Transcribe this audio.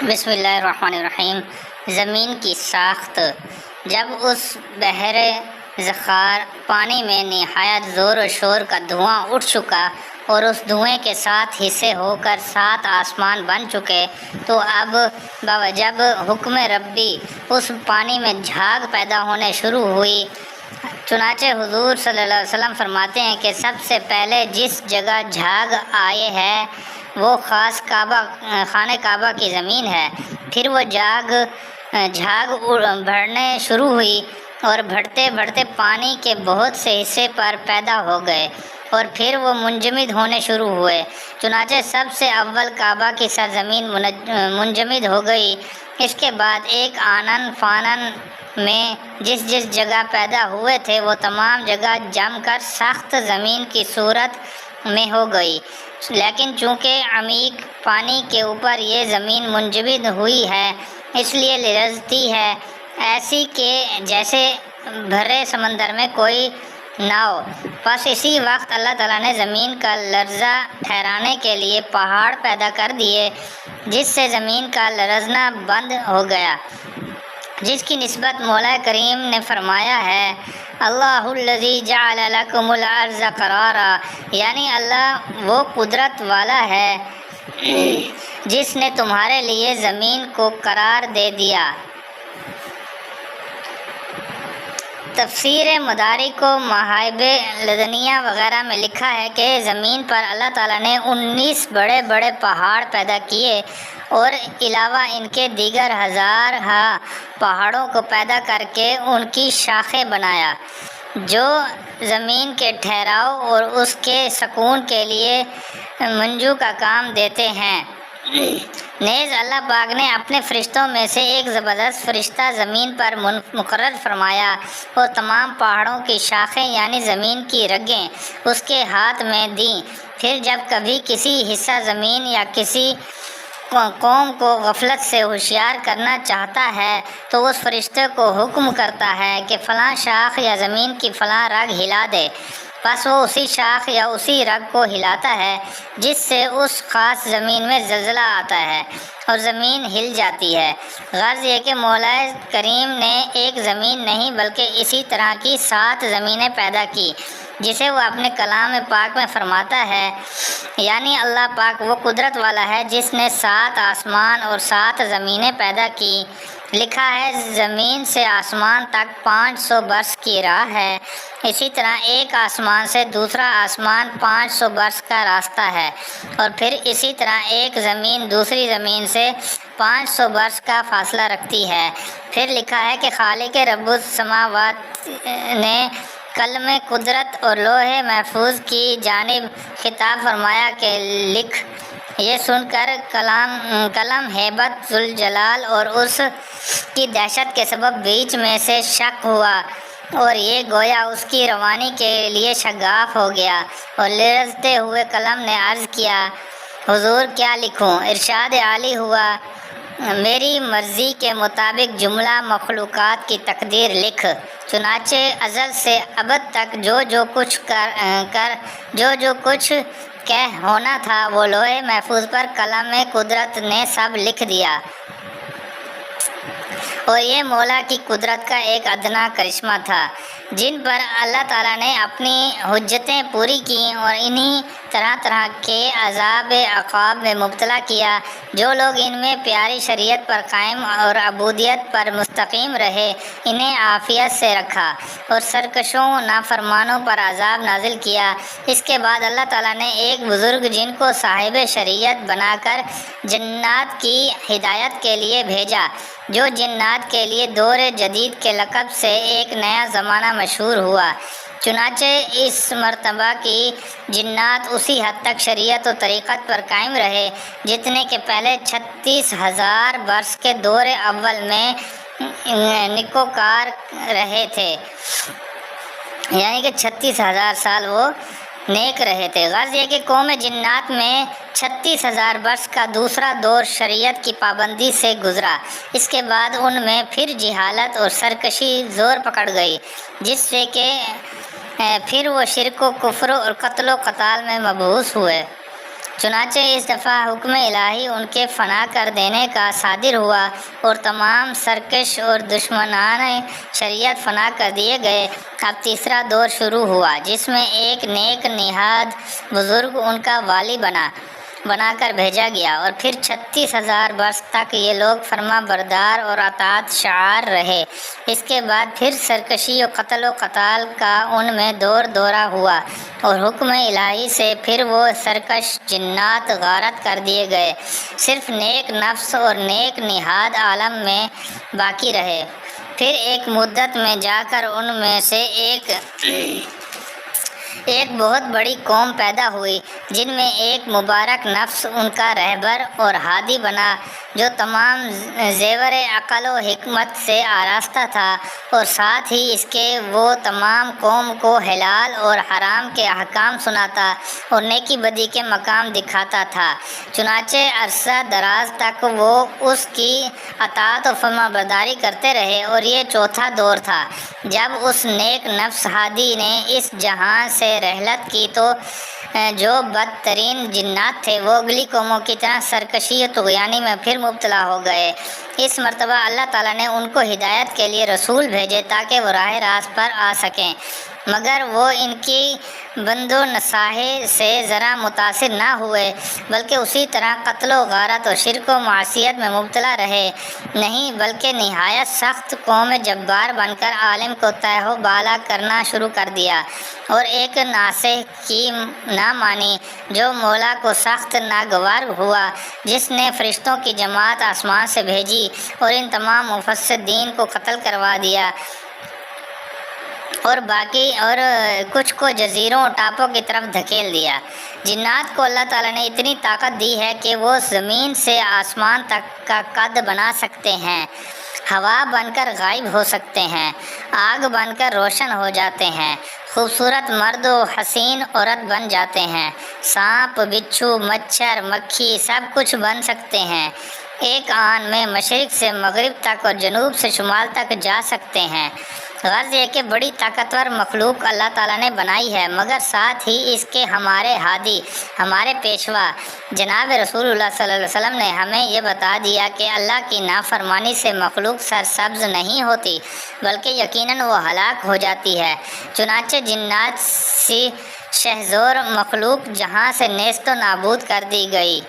بسم اللہ الرحمن الرحیم۔ زمین کی ساخت۔ جب اس بحر زخار پانی میں نہایت زور و شور کا دھواں اٹھ چکا اور اس دھوئیں کے 7 حصے ہو کر 7 آسمان بن چکے، تو اب جب حکم ربی اس پانی میں جھاگ پیدا ہونے شروع ہوئی، چنانچہ حضور صلی اللہ علیہ وسلم فرماتے ہیں کہ سب سے پہلے جس جگہ جھاگ آئے ہے وہ خاص خانہ کعبہ کی زمین ہے۔ پھر وہ جھاگ بڑھنے شروع ہوئی اور بڑھتے بڑھتے پانی کے بہت سے حصے پر پیدا ہو گئے اور پھر وہ منجمد ہونے شروع ہوئے، چنانچہ سب سے اول کعبہ کی سرزمین منجمد ہو گئی۔ اس کے بعد ایک آنن فانن میں جس جگہ پیدا ہوئے تھے وہ تمام جگہ جم کر سخت زمین کی صورت میں ہو گئی، لیکن چونکہ عمیق پانی کے اوپر یہ زمین منجمد ہوئی ہے اس لیے لرزتی ہے، ایسی کہ جیسے بھرے سمندر میں کوئی ناؤ۔ بس اسی وقت اللہ تعالیٰ نے زمین کا لرزہ ٹھہرانے کے لیے پہاڑ پیدا کر دیے، جس سے زمین کا لرزنا بند ہو گیا، جس کی نسبت مولا کریم نے فرمایا ہے اللہ الذی جعل لکم الارض قرارا، یعنی اللہ وہ قدرت والا ہے جس نے تمہارے لیے زمین کو قرار دے دیا۔ تفسیر مدارک و مہائب لدنیہ وغیرہ میں لکھا ہے کہ زمین پر اللہ تعالیٰ نے 19 بڑے بڑے پہاڑ پیدا کیے اور علاوہ ان کے دیگر ہزارہ پہاڑوں کو پیدا کر کے ان کی شاخیں بنایا جو زمین کے ٹھہراؤ اور اس کے سکون کے لیے منجو کا کام دیتے ہیں۔ نیز اللہ پاک نے اپنے فرشتوں میں سے ایک زبردست فرشتہ زمین پر مقرر فرمایا اور تمام پہاڑوں کی شاخیں یعنی زمین کی رگیں اس کے ہاتھ میں دیں۔ پھر جب کبھی کسی حصہ زمین یا کسی قوم کو غفلت سے ہوشیار کرنا چاہتا ہے تو اس فرشتے کو حکم کرتا ہے کہ فلاں شاخ یا زمین کی فلاں رگ ہلا دے، بس وہ اسی شاخ یا اسی رگ کو ہلاتا ہے جس سے اس خاص زمین میں زلزلہ آتا ہے اور زمین ہل جاتی ہے۔ غرض یہ کہ مولا کریم نے ایک زمین نہیں بلکہ اسی طرح کی 7 زمینیں پیدا کی، جسے وہ اپنے کلام پاک میں فرماتا ہے، یعنی اللہ پاک وہ قدرت والا ہے جس نے 7 آسمان اور 7 زمینیں پیدا کی۔ لکھا ہے زمین سے آسمان تک 500 برس کی راہ ہے، اسی طرح ایک آسمان سے دوسرا آسمان 500 برس کا راستہ ہے، اور پھر اسی طرح ایک زمین دوسری زمین سے 500 برس کا فاصلہ رکھتی ہے۔ پھر لکھا ہے کہ خالق رب السماوات نے قلم قدرت اور لوح محفوظ کی جانب خطاب فرمایا کہ لکھ۔ یہ سن کر قلم ہیبت ذوالجلال اور اس کی دہشت کے سبب بیچ میں سے شک ہوا اور یہ گویا اس کی روانی کے لیے شگاف ہو گیا، اور لرزتے ہوئے قلم نے عرض کیا حضور کیا لکھوں؟ ارشاد عالی ہوا میری مرضی کے مطابق جملہ مخلوقات کی تقدیر لکھ۔ چنانچہ ازل سے ابد تک جو کچھ کہہ ہونا تھا وہ لوح محفوظ پر قلم قدرت نے سب لکھ دیا، اور یہ مولا کی قدرت کا ایک ادنا کرشمہ تھا جن پر اللہ تعالیٰ نے اپنی حجتیں پوری کیں اور انہی طرح طرح کے عذاب عقاب میں مبتلا کیا۔ جو لوگ ان میں پیاری شریعت پر قائم اور عبودیت پر مستقیم رہے انہیں عافیت سے رکھا اور سرکشوں نافرمانوں پر عذاب نازل کیا۔ اس کے بعد اللہ تعالیٰ نے ایک بزرگ جن کو صاحب شریعت بنا کر جنات کی ہدایت کے لیے بھیجا، جو جنات کے لیے دور جدید کے لقب سے ایک نیا زمانہ مشہور ہوا۔ چنانچہ اس مرتبہ کی جنات اسی حد تک شریعت و طریقت پر قائم رہے جتنے کہ پہلے 36,000 برس کے دور اول میں نکوکار رہے تھے، یعنی کہ 36,000 سال وہ نیک رہے تھے۔ غرض یہ کہ قوم جنات میں 36,000 برس کا دوسرا دور شریعت کی پابندی سے گزرا۔ اس کے بعد ان میں پھر جہالت اور سرکشی زور پکڑ گئی، جس سے کہ پھر وہ شرک و کفر اور قتل و قتال میں مبعوث ہوئے۔ چنانچہ اس دفعہ حکم الہی ان کے فنا کر دینے کا صادر ہوا اور تمام سرکش اور دشمنان شریعت فنا کر دیے گئے۔ اب تیسرا دور شروع ہوا جس میں ایک نیک نہاد بزرگ ان کا والی بنا کر بھیجا گیا، اور پھر 36,000 برس تک یہ لوگ فرما بردار اور اطاعت شعار رہے۔ اس کے بعد پھر سرکشی و قتال کا ان میں دورہ ہوا، اور حکم الہی سے پھر وہ سرکش جنات غارت کر دیے گئے، صرف نیک نفس اور نیک نہاد عالم میں باقی رہے۔ پھر ایک مدت میں جا کر ان میں سے ایک بہت بڑی قوم پیدا ہوئی، جن میں ایک مبارک نفس ان کا رہبر اور ہادی بنا، جو تمام زیور عقل و حکمت سے آراستہ تھا، اور ساتھ ہی اس کے وہ تمام قوم کو حلال اور حرام کے احکام سناتا اور نیکی بدی کے مقام دکھاتا تھا۔ چنانچہ عرصہ دراز تک وہ اس کی اطاعت و فرما برداری کرتے رہے، اور یہ چوتھا دور تھا جب اس نیک نفس ہادی نے اس جہاں سے رحلت کی، تو جو بدترین جنات تھے وہ اگلی قوموں کی طرح سرکشی و طغیانی میں پھر مبتلا ہو گئے۔ اس مرتبہ اللہ تعالیٰ نے ان کو ہدایت کے لیے رسول بھیجے تاکہ وہ راہ راست پر آ سکیں، مگر وہ ان کی بند و نصاحی سے ذرا متاثر نہ ہوئے، بلکہ اسی طرح قتل و غارت و شرک و معصیت میں مبتلا رہے، نہیں بلکہ نہایت سخت قوم جبار بن کر عالم کو تہ و بالا کرنا شروع کر دیا، اور ایک ناصح کی نہ مانی، جو مولا کو سخت ناگوار ہوا، جس نے فرشتوں کی جماعت آسمان سے بھیجی اور ان تمام مفسدین کو قتل کروا دیا، اور باقی اور کچھ کو جزیروں اور ٹاپوں کی طرف دھکیل دیا۔ جنات کو اللہ تعالیٰ نے اتنی طاقت دی ہے کہ وہ زمین سے آسمان تک کا قد بنا سکتے ہیں، ہوا بن کر غائب ہو سکتے ہیں، آگ بن کر روشن ہو جاتے ہیں، خوبصورت مرد و حسین عورت بن جاتے ہیں، سانپ، بچھو، مچھر، مکھی سب کچھ بن سکتے ہیں، ایک آن میں مشرق سے مغرب تک اور جنوب سے شمال تک جا سکتے ہیں۔ غرض یہ کہ بڑی طاقتور مخلوق اللہ تعالیٰ نے بنائی ہے، مگر ساتھ ہی اس کے ہمارے ہادی، ہمارے پیشوا جناب رسول اللہ صلی اللہ علیہ وسلم نے ہمیں یہ بتا دیا کہ اللہ کی نافرمانی سے مخلوق سرسبز نہیں ہوتی، بلکہ یقیناً وہ ہلاک ہو جاتی ہے۔ چنانچہ جنات سی شہزور مخلوق جہاں سے نیست و نابود کر دی گئی۔